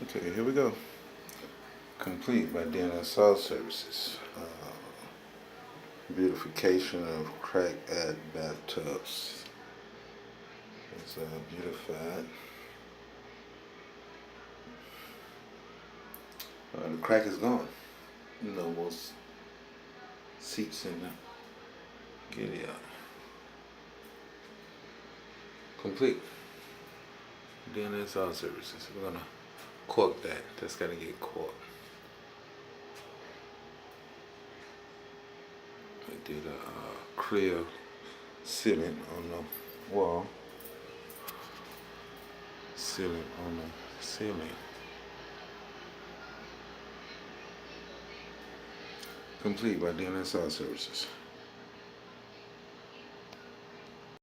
Okay, here we go. Complete by DNSL Services. Beautification of crack at bathtubs. It's beautified. The crack is gone. No more seats in there. Get it out. Complete. DNSL Services. We're gonna cork that. That's gotta get corked. I did a clear sealant on the wall. Sealant on the ceiling. Complete by DNSL Services.